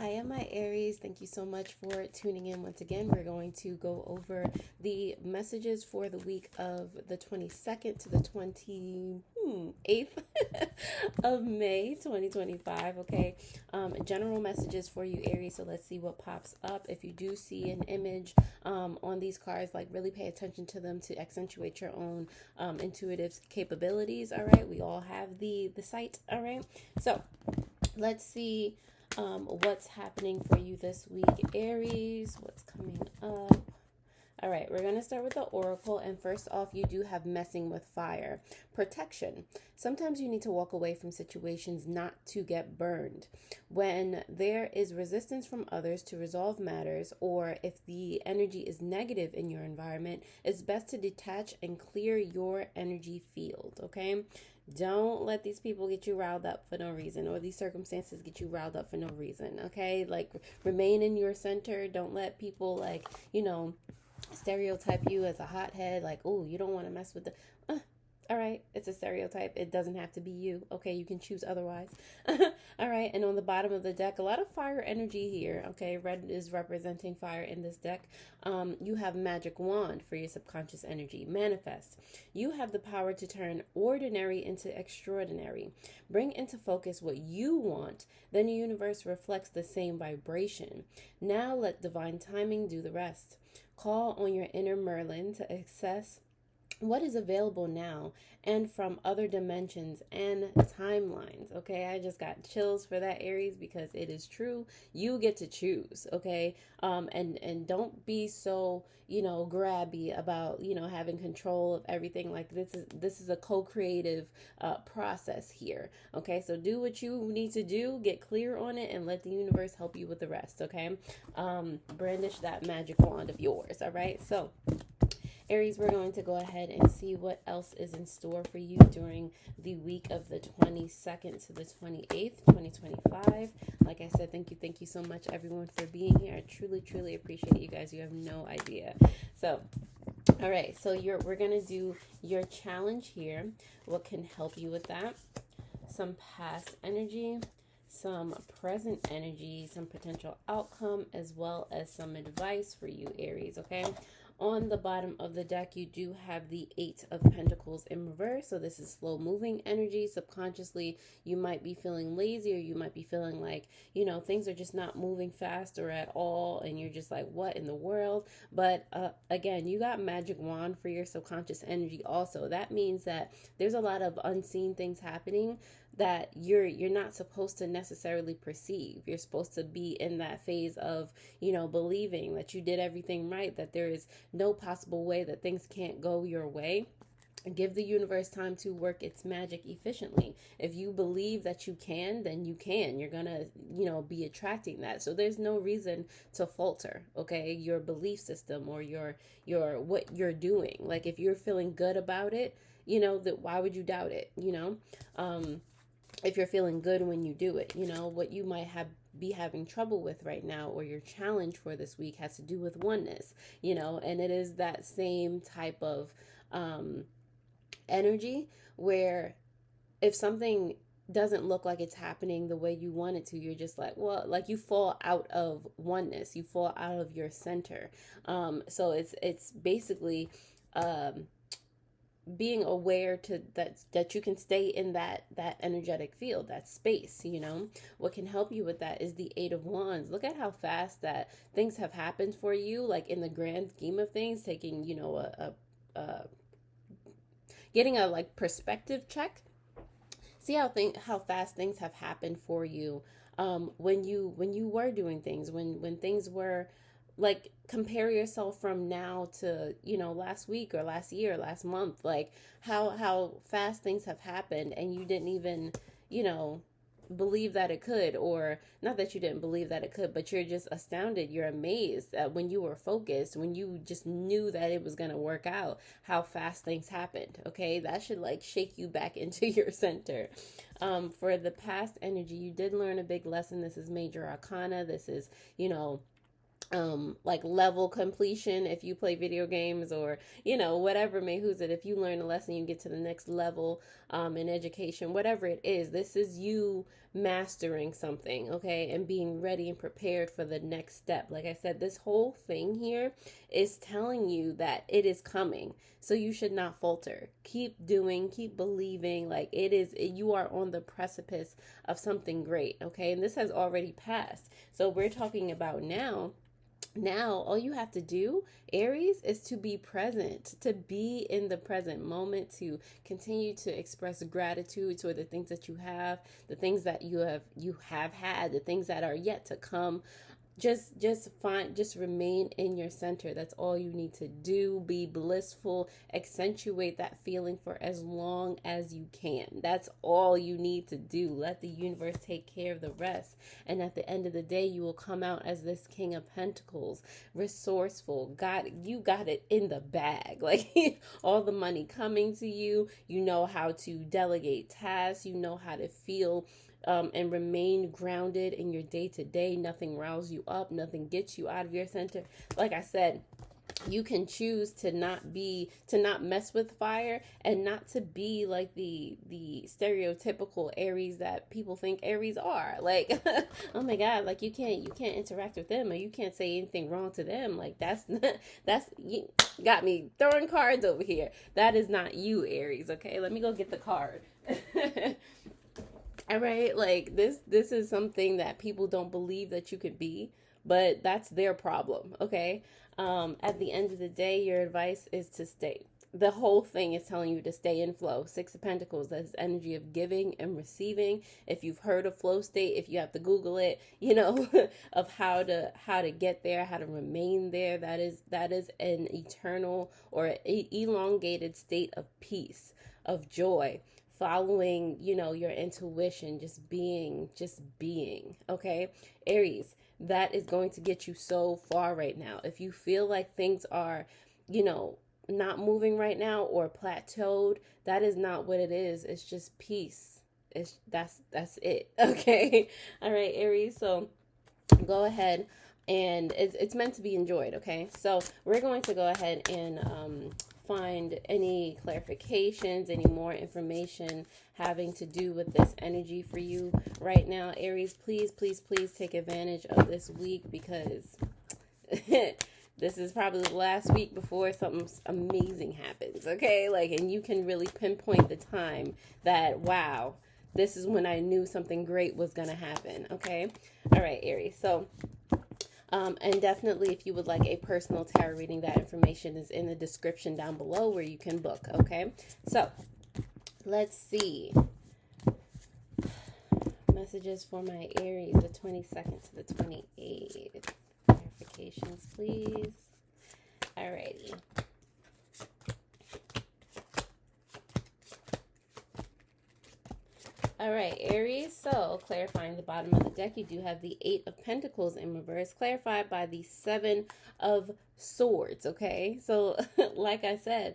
Hi, I'm my Aries. Thank you so much for tuning in once again. We're going to go over the messages for the week of the 22nd to the 28th of May 2025. Okay, general messages for you, Aries. So let's see what pops up. If you do see an image on these cards, like really pay attention to them to accentuate your own intuitive capabilities. All right, we all have the sight. All right, so let's see what's happening for you this week, Aries. What's coming up? All right, we're going to start with the oracle. And first off, you do have messing with fire. Protection. Sometimes you need to walk away from situations not to get burned. When there is resistance from others to resolve matters, or if the energy is negative in your environment, it's best to detach and clear your energy field, okay? Don't let these people get you riled up for no reason, or these circumstances get you riled up for no reason, okay? Like, remain in your center. Don't let people, like, stereotype you as a hothead, like, oh, you don't want to mess with the all right, it's a stereotype. It doesn't have to be you. Okay, you can choose otherwise. All right, and on the bottom of the deck, a lot of fire energy here. Okay, red is representing fire in this deck. You have magic wand for your subconscious energy. Manifest. You have the power to turn ordinary into extraordinary. Bring into focus what you want, then the universe reflects the same vibration. Now let divine timing do the rest. Call on your inner Merlin to access what is available now and from other dimensions and timelines. Okay, I just got chills for that, Aries, because it is true. You get to choose. Okay, and don't be so grabby about having control of everything. Like, this is a co-creative process here. Okay, so do what you need to do, get clear on it, and let the universe help you with the rest. Okay, brandish that magic wand of yours. All right, so Aries, we're going to go ahead and see what else is in store for you during the week of the 22nd to the 28th, 2025. Like I said, thank you so much, everyone, for being here. I truly, truly appreciate you guys. You have no idea. So, all right, so we're gonna do your challenge here. What can help you with that? Some past energy, some present energy, some potential outcome, as well as some advice for you, Aries. Okay, on the bottom of the deck, you do have the Eight of Pentacles in reverse. So this is slow moving energy. Subconsciously, you might be feeling lazy, or you might be feeling like, things are just not moving fast or at all. And you're just like, what in the world? But again, you got magic wand for your subconscious energy also. That means that there's a lot of unseen things happening that you're not supposed to necessarily perceive. You're supposed to be in that phase of, believing that you did everything right, that there is no possible way that things can't go your way. Give the universe time to work its magic efficiently. If you believe that you can, then you can. You're gonna, be attracting that. So there's no reason to falter, okay? Your belief system, or your what you're doing. Like, if you're feeling good about it, that why would you doubt it? If you're feeling good when you do it, what you might be having trouble with right now, or your challenge for this week, has to do with oneness, and it is that same type of energy where if something doesn't look like it's happening the way you want it to, you're just like, well, like, you fall out of oneness, you fall out of your center. So it's basically being aware to that you can stay in that energetic field, that space. What can help you with that is the Eight of Wands. Look at how fast that things have happened for you, like, in the grand scheme of things, taking a getting a, like, perspective check. See how fast things have happened for you, when you were doing things, when things were, like, compare yourself from now to, last week or last year, last month, like, how fast things have happened, and you didn't even, you know believe that it could. Or not that you didn't believe that it could, but you're just astounded, you're amazed that when you were focused, when you just knew that it was going to work out, how fast things happened. Okay, that should, like, shake you back into your center. For the past energy, you did learn a big lesson. This is major arcana. This is, like, level completion if you play video games, or whatever may who's it. If you learn a lesson, you get to the next level in education, whatever it is. This is you mastering something, okay, and being ready and prepared for the next step. Like I said, this whole thing here is telling you that it is coming. So you should not falter. Keep doing, keep believing. Like you are on the precipice of something great, okay? And this has already passed. So we're talking about now. Now, all you have to do, Aries, is to be present, to be in the present moment, to continue to express gratitude toward the things that you have, the things that you have had, the things that are yet to come. Just remain in your center. That's all you need to do. Be blissful. Accentuate that feeling for as long as you can. That's all you need to do. Let the universe take care of the rest. And at the end of the day, you will come out as this King of Pentacles, resourceful. You got it in the bag. Like all the money coming to you. You know how to delegate tasks. You know how to feel and remain grounded in your day to day. Nothing riles you up. Nothing gets you out of your center. Like I said, you can choose to not mess with fire and not to be like the stereotypical Aries that people think Aries are. Like, oh my God, like you can't interact with them, or you can't say anything wrong to them. Like that's you got me throwing cards over here. That is not you, Aries. Okay, let me go get the card. All right, like this is something that people don't believe that you could be, but that's their problem, okay? At the end of the day, your advice is to stay. The whole thing is telling you to stay in flow. Six of Pentacles, that's energy of giving and receiving. If you've heard of flow state, if you have to Google it, of how to get there, how to remain there, that is an eternal or elongated state of peace, of joy, following, your intuition, just being, okay? Aries, that is going to get you so far right now. If you feel like things are, not moving right now or plateaued, that is not what it is. It's just peace. That's it. Okay. All right, Aries. So go ahead, and it's meant to be enjoyed. Okay. So we're going to go ahead and, find any clarifications, any more information having to do with this energy for you right now. Aries, please, please, please take advantage of this week, because this is probably the last week before something amazing happens, okay? Like, and you can really pinpoint the time that, wow, this is when I knew something great was going to happen, okay? All right, Aries. So and definitely, if you would like a personal tarot reading, that information is in the description down below where you can book, okay? So, let's see. Messages for my Aries, the 22nd to the 28th. Clarifications, please. Alrighty. All right, Aries, so clarifying the bottom of the deck, you do have the Eight of Pentacles in reverse, clarified by the Seven of Swords, okay? So, like I said,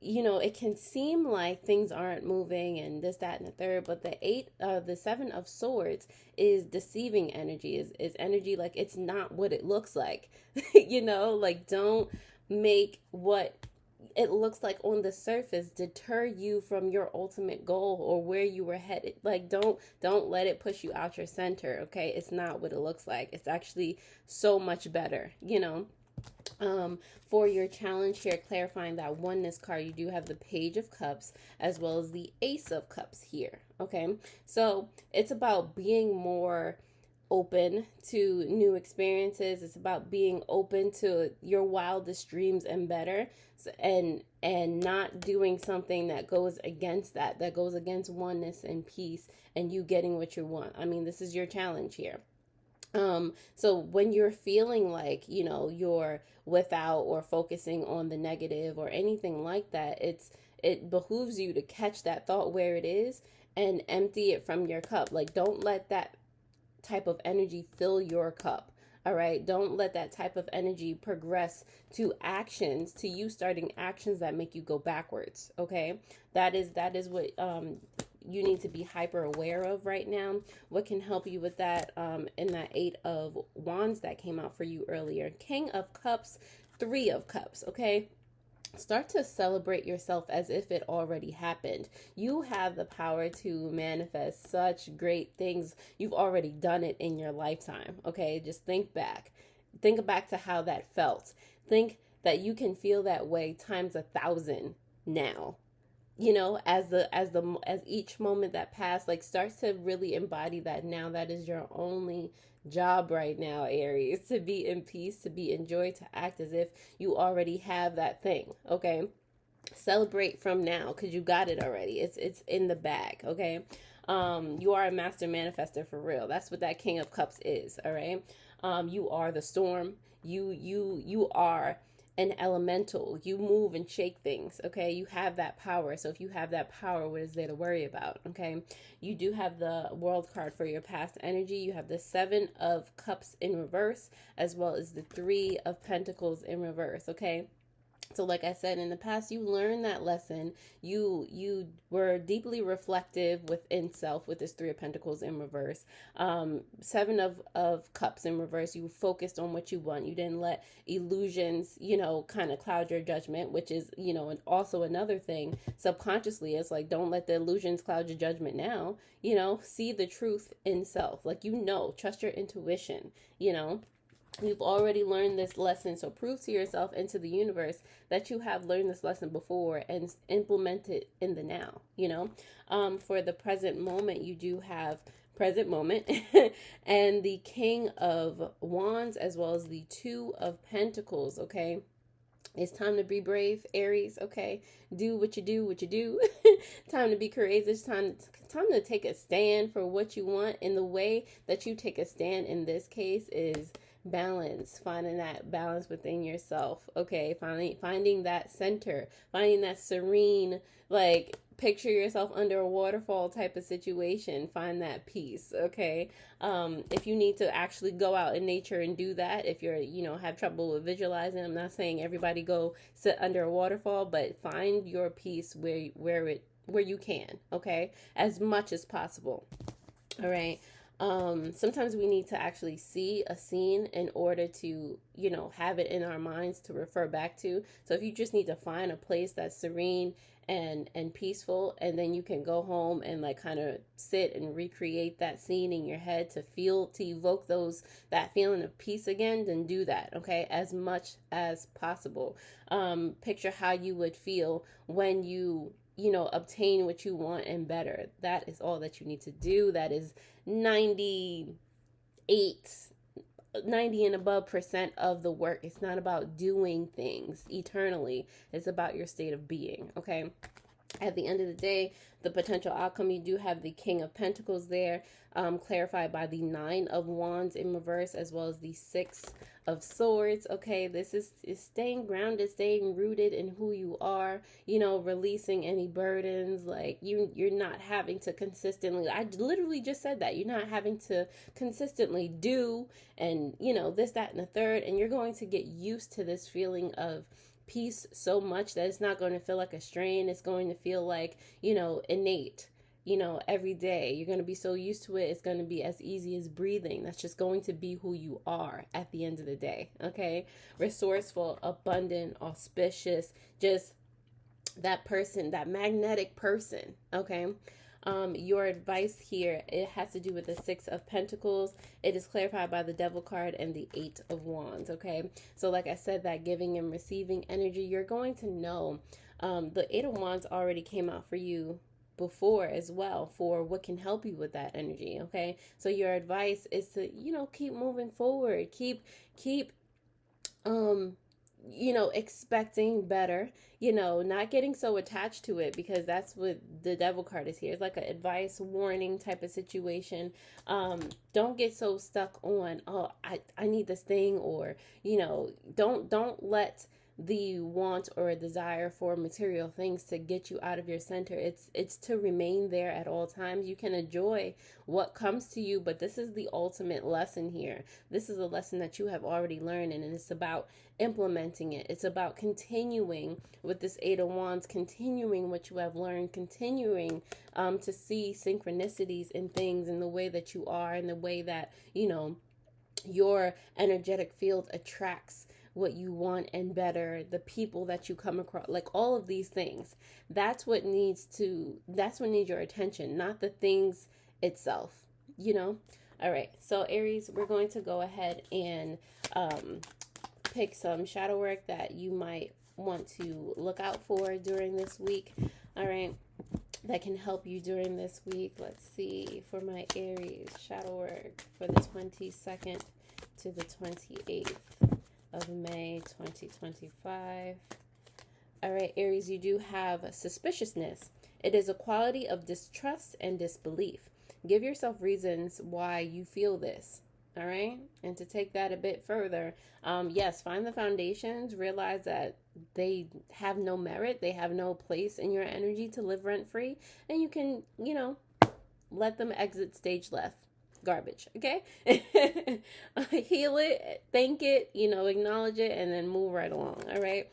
it can seem like things aren't moving and this, that, and the third, but the Seven of Swords is deceiving energy, is energy like it's not what it looks like, like don't make what it looks like on the surface deter you from your ultimate goal or where you were headed. Like don't let it push you out your center, okay? It's not what it looks like. It's actually so much better, For your challenge here, clarifying that oneness card, you do have the Page of Cups as well as the Ace of Cups here, okay? So it's about being more open to new experiences. It's about being open to your wildest dreams and better, and not doing something that goes against that goes against oneness and peace and you getting what you want. I mean, this is your challenge here. So when you're feeling like, you're without or focusing on the negative or anything like that, it behooves you to catch that thought where it is and empty it from your cup. Like, don't let that type of energy fill your cup. All right. Don't let that type of energy progress to you starting actions that make you go backwards. Okay. That is what, you need to be hyper aware of right now. What can help you with that, in that Eight of Wands that came out for you earlier? King of Cups, Three of Cups. Okay. start to celebrate yourself as if it already happened. You have the power to manifest such great things. You've already done it in your lifetime. Okay, just think back. Think back to how that felt. Think that you can feel that way times 1,000 now. As each moment that passed, like, starts to really embody that. Now that is your only job right now, Aries, to be in peace, to be in joy, to act as if you already have that thing. Okay, celebrate from now because you got it already. It's in the bag. Okay, you are a master manifester for real. That's what that King of Cups is. All right, you are the storm. You are an elemental. You move and shake things. Okay, you have that power. So if you have that power, what is there to worry about? Okay, you do have the World card for your past energy. You have the Seven of Cups in reverse, as well as the Three of Pentacles in reverse. Okay, so like I said, in the past, you learned that lesson. You were deeply reflective within self with this Three of Pentacles in reverse. Seven of Cups in reverse. You focused on what you want. You didn't let illusions, kind of cloud your judgment, which is, and also another thing subconsciously. It's like, don't let the illusions cloud your judgment now. See the truth in self. Like, trust your intuition, You've already learned this lesson, so prove to yourself and to the universe that you have learned this lesson before and implement it in the now. For the present moment, you do have present moment and the King of Wands, as well as the Two of Pentacles. Okay, it's time to be brave, Aries. Okay, do what you do, time to be courageous. Time to take a stand for what you want. And the way that you take a stand in this case is balance, finding that balance within yourself. Okay, finding that center, finding that serene, like, picture yourself under a waterfall type of situation. Find that peace. Okay, if you need to actually go out in nature and do that, if you're have trouble with visualizing, I'm not saying everybody go sit under a waterfall, but find your peace where you can. Okay, as much as possible. All right. Sometimes we need to actually see a scene in order to, have it in our minds to refer back to. So if you just need to find a place that's serene and peaceful, and then you can go home and, like, kind of sit and recreate that scene in your head to evoke that feeling of peace again, then do that. Okay, as much as possible. Picture how you would feel when you obtain what you want and better. That is all that you need to do. That is 90 and above percent of the work. It's not about doing things eternally. It's about your state of being. Okay. At the end of the day, the potential outcome, you do have the King of Pentacles there, clarified by the Nine of Wands in reverse, as well as the Six of Swords. Okay, this is staying grounded, staying rooted in who you are, releasing any burdens. Like, you're not having to consistently, I literally just said that, you're not having to consistently do and, this, that, and the third, and you're going to get used to this feeling of peace so much that it's not going to feel like a strain. It's going to feel like, innate, every day. You're going to be so used to it. It's going to be as easy as breathing. That's just going to be who you are at the end of the day. Okay. Resourceful, abundant, auspicious, just that person, that magnetic person. Okay. Your advice here, it has to do with the Six of Pentacles. It is clarified by the Devil card and the Eight of Wands. Okay, so like I said, that giving and receiving energy, you're going to know. The Eight of Wands already came out for you before as well, for what can help you with that energy. Okay, so your advice is to keep moving forward, keep expecting better, not getting so attached to it, because that's what the Devil card is here. It's like an advice, warning type of situation. Don't get so stuck on, oh, I need this thing, or, don't let the want or a desire for material things to get you out of your center. It's to remain there at all times. You can enjoy what comes to you, but this is the ultimate lesson here. This is a lesson that you have already learned, and it's about implementing it. It's about continuing with this Eight of Wands, continuing what you have learned, continuing to see synchronicities in things, in the way that you are, in the way that your energetic field attracts what you want and better, the people that you come across, like all of these things. That's what needs your attention, not the things itself, you know? All right, so Aries, we're going to go ahead and pick some shadow work that you might want to look out for during this week. All right, that can help you during this week. Let's see, for my Aries, shadow work for the 22nd to the 28th of May 2025. All right, Aries, you do have suspiciousness. It is a quality of distrust and disbelief. Give yourself reasons why you feel this. All right. And to take that a bit further, yes, find the foundations, realize that they have no merit, they have no place in your energy to live rent free, and you can, let them exit stage left. Garbage, okay? Heal it, thank it, acknowledge it, and then move right along, all right?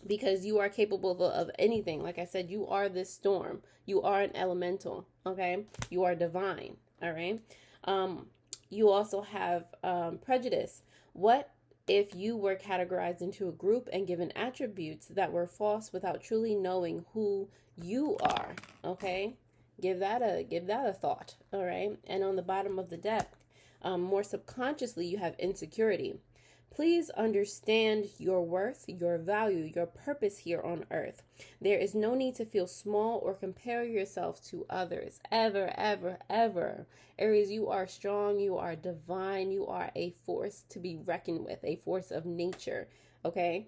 Because you are capable of anything. Like I said, you are this storm. You are an elemental, okay? You are divine, all right? You also have prejudice. What if you were categorized into a group and given attributes that were false without truly knowing who you are, okay? Give that a thought, all right? And on the bottom of the deck, more subconsciously, you have insecurity. Please understand your worth, your value, your purpose here on earth. There is no need to feel small or compare yourself to others. Ever, ever, ever. Aries, you are strong, you are divine, you are a force to be reckoned with, a force of nature, okay?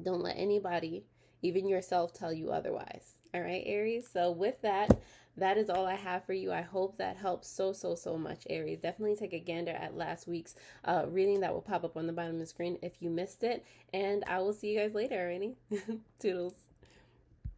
Don't let anybody, even yourself, tell you otherwise. All right, Aries? So with that, that is all I have for you. I hope that helps so much, Aries. Definitely take a gander at last week's reading that will pop up on the bottom of the screen if you missed it. And I will see you guys later, already. Toodles.